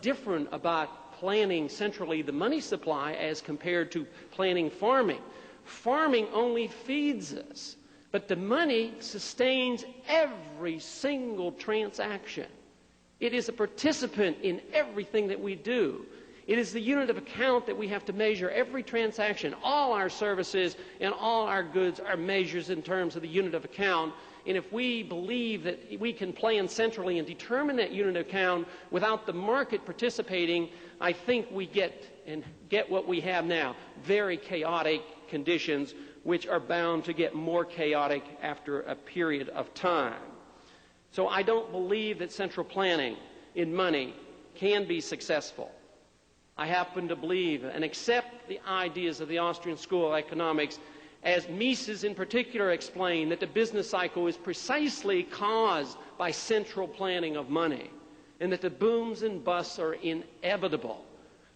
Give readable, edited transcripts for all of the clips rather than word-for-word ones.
different about planning centrally the money supply as compared to planning farming. Farming only feeds us, but the money sustains every single transaction. It is a participant in everything that we do. It is the unit of account that we have to measure every transaction. All our services and all our goods are measures in terms of the unit of account. And if we believe that we can plan centrally and determine that unit of account without the market participating, I think we get what we have now, very chaotic conditions, which are bound to get more chaotic after a period of time. So I don't believe that central planning in money can be successful. I happen to believe and accept the ideas of the Austrian School of Economics, as Mises in particular explained, that the business cycle is precisely caused by central planning of money, and that the booms and busts are inevitable.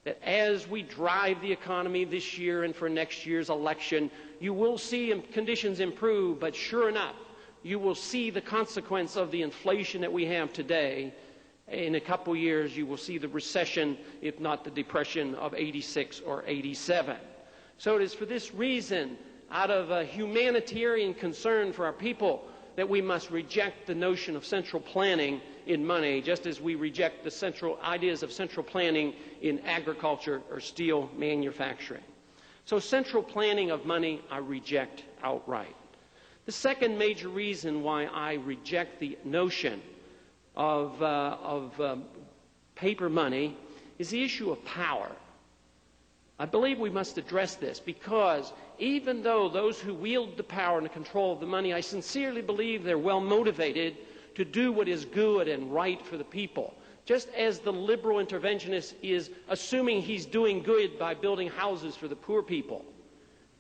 That as we drive the economy this year and for next year's election, you will see conditions improve, but sure enough, you will see the consequence of the inflation that we have today. In a couple of years, you will see the recession, if not the depression of '86 or '87. So it is for this reason, out of a humanitarian concern for our people, that we must reject the notion of central planning in money, just as we reject the central ideas of central planning in agriculture or steel manufacturing. So central planning of money, I reject outright. The second major reason why I reject the notion of paper money is the issue of power. I believe we must address this because even though those who wield the power and the control of the money, I sincerely believe they're well motivated to do what is good and right for the people. Just as the liberal interventionist is assuming he's doing good by building houses for the poor people.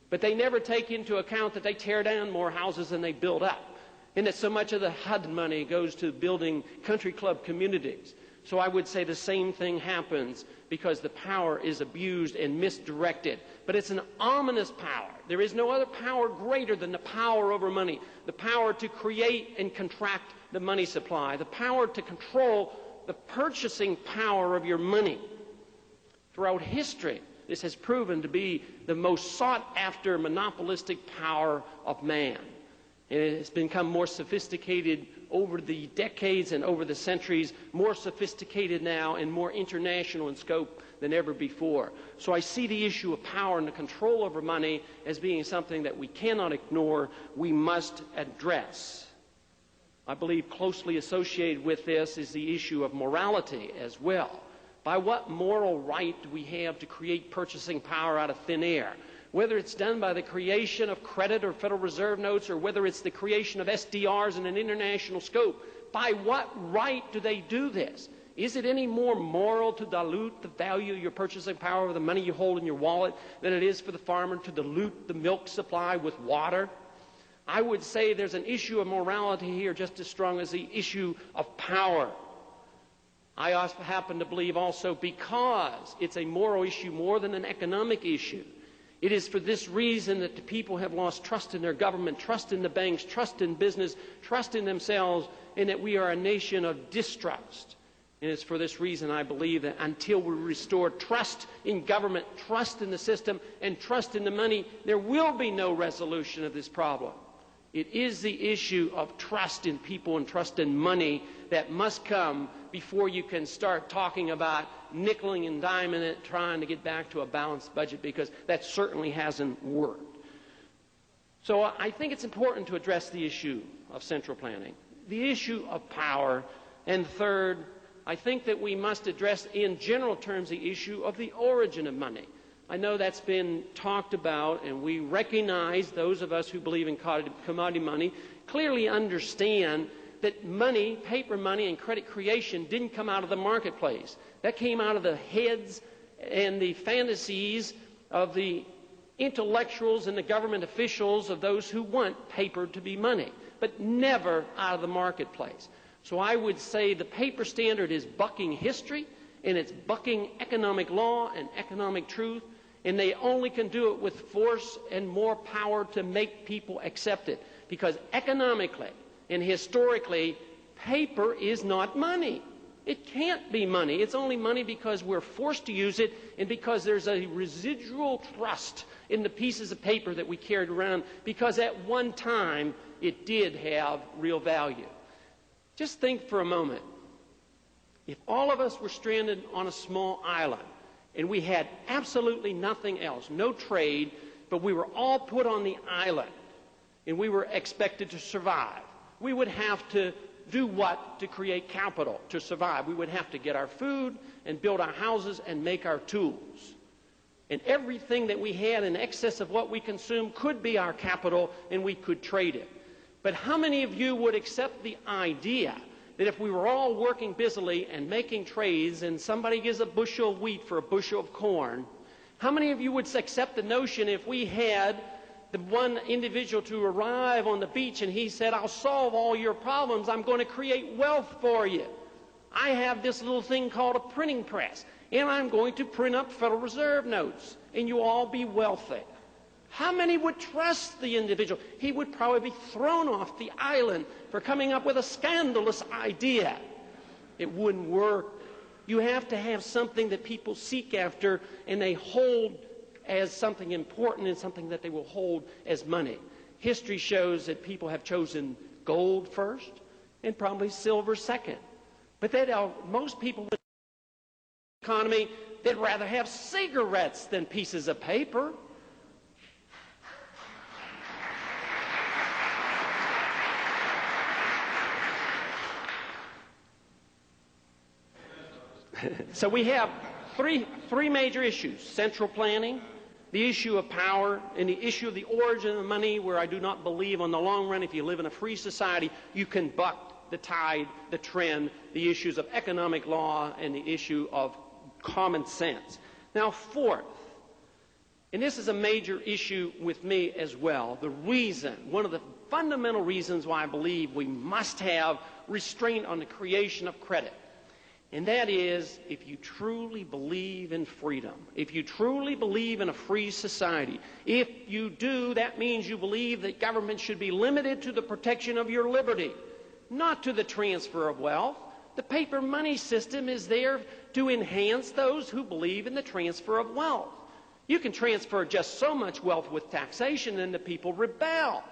But they never take into account that they tear down more houses than they build up, and that so much of the HUD money goes to building country club communities. So I would say the same thing happens because the power is abused and misdirected. But it's an ominous power. There is no other power greater than the power over money, the power to create and contract the money supply, the power to control the purchasing power of your money. Throughout history, this has proven to be the most sought-after monopolistic power of man. And it has become more sophisticated over the decades and over the centuries, more sophisticated now and more international in scope than ever before. So I see the issue of power and the control over money as being something that we cannot ignore, we must address. I believe closely associated with this is the issue of morality as well. By what moral right do we have to create purchasing power out of thin air? Whether it's done by the creation of credit or Federal Reserve notes, or whether it's the creation of SDRs in an international scope, by what right do they do this? Is it any more moral to dilute the value of your purchasing power of the money you hold in your wallet than it is for the farmer to dilute the milk supply with water? I would say there's an issue of morality here just as strong as the issue of power. I also happen to believe also, because it's a moral issue more than an economic issue, it is for this reason that the people have lost trust in their government, trust in the banks, trust in business, trust in themselves, and that we are a nation of distrust. And it's for this reason I believe that until we restore trust in government, trust in the system, and trust in the money, there will be no resolution of this problem. It is the issue of trust in people and trust in money that must come before you can start talking about nickeling and diming it, trying to get back to a balanced budget, because that certainly hasn't worked. So I think it's important to address the issue of central planning, the issue of power, and third, I think that we must address in general terms the issue of the origin of money. I know that's been talked about, and we recognize, those of us who believe in commodity money, clearly understand that money, paper money and credit creation didn't come out of the marketplace. That came out of the heads and the fantasies of the intellectuals and the government officials of those who want paper to be money, but never out of the marketplace. So I would say the paper standard is bucking history, and it's bucking economic law and economic truth, and they only can do it with force and more power to make people accept it. Because economically and historically, paper is not money. It can't be money. It's only money because we're forced to use it and because there's a residual trust in the pieces of paper that we carried around because at one time it did have real value. Just think for a moment. If all of us were stranded on a small island and we had absolutely nothing else, no trade, but we were all put on the island and we were expected to survive, we would have to do what to create capital to survive? We would have to get our food and build our houses and make our tools. And everything that we had in excess of what we consumed could be our capital and we could trade it. But how many of you would accept the idea that if we were all working busily and making trades and somebody gives a bushel of wheat for a bushel of corn, how many of you would accept the notion if we had the one individual to arrive on the beach and he said, I'll solve all your problems, I'm going to create wealth for you. I have this little thing called a printing press, and I'm going to print up Federal Reserve notes, and you all be wealthy. How many would trust the individual? He would probably be thrown off the island for coming up with a scandalous idea. It wouldn't work. You have to have something that people seek after and they hold as something important and something that they will hold as money. History shows that people have chosen gold first and probably silver second. But most people in the economy, they'd rather have cigarettes than pieces of paper. So we have three major issues: central planning, the issue of power, and the issue of the origin of money, where I do not believe on the long run, if you live in a free society, you can buck the tide, the trend, the issues of economic law, and the issue of common sense. Now, fourth, and this is a major issue with me as well, one of the fundamental reasons why I believe we must have restraint on the creation of credit. And that is, if you truly believe in freedom, if you truly believe in a free society, if you do, that means you believe that government should be limited to the protection of your liberty, not to the transfer of wealth. The paper money system is there to enhance those who believe in the transfer of wealth. You can transfer just so much wealth with taxation and the people rebel.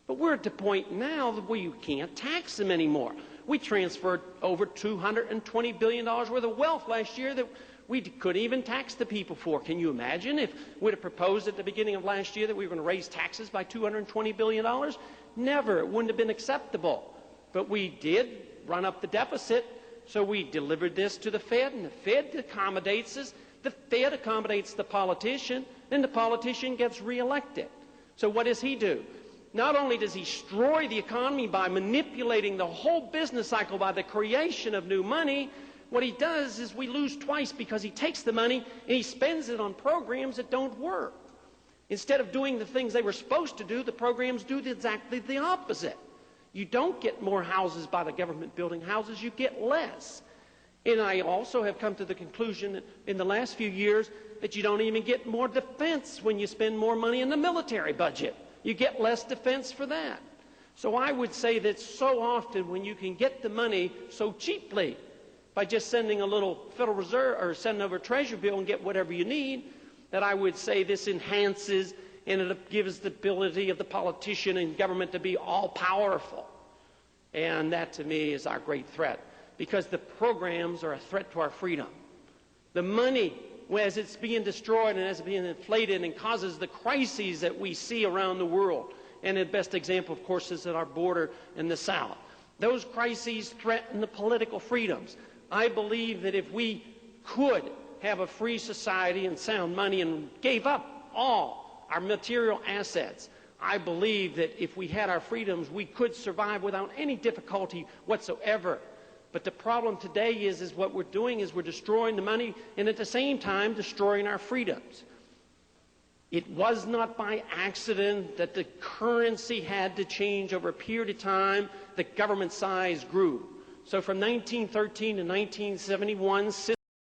But we're at the point now where you can't tax them anymore. We transferred over $220 billion worth of wealth last year that we couldn't even tax the people for. Can you imagine if we'd have proposed at the beginning of last year that we were going to raise taxes by $220 billion? Never. It wouldn't have been acceptable. But we did run up the deficit, so we delivered this to the Fed, and the Fed accommodates us. The Fed accommodates the politician, and the politician gets reelected. So what does he do? Not only does he destroy the economy by manipulating the whole business cycle by the creation of new money, what he does is we lose twice, because he takes the money and he spends it on programs that don't work. Instead of doing the things they were supposed to do, the programs do exactly the opposite. You don't get more houses by the government building houses, you get less. And I also have come to the conclusion that in the last few years that you don't even get more defense when you spend more money in the military budget. You get less defense for that. So I would say that so often when you can get the money so cheaply by just sending a little Federal Reserve or sending over a Treasury bill and get whatever you need, that I would say this enhances and it gives the ability of the politician and government to be all-powerful. And that to me is our great threat, because the programs are a threat to our freedom. The money, as it's being destroyed and as it's being inflated and causes the crises that we see around the world. And the best example, of course, is at our border in the South. Those crises threaten the political freedoms. I believe that if we could have a free society and sound money and gave up all our material assets, I believe that if we had our freedoms, we could survive without any difficulty whatsoever. But the problem today is what we're doing is we're destroying the money and at the same time destroying our freedoms. It was not by accident that the currency had to change over a period of time. The government size grew. So from 1913 to 1971,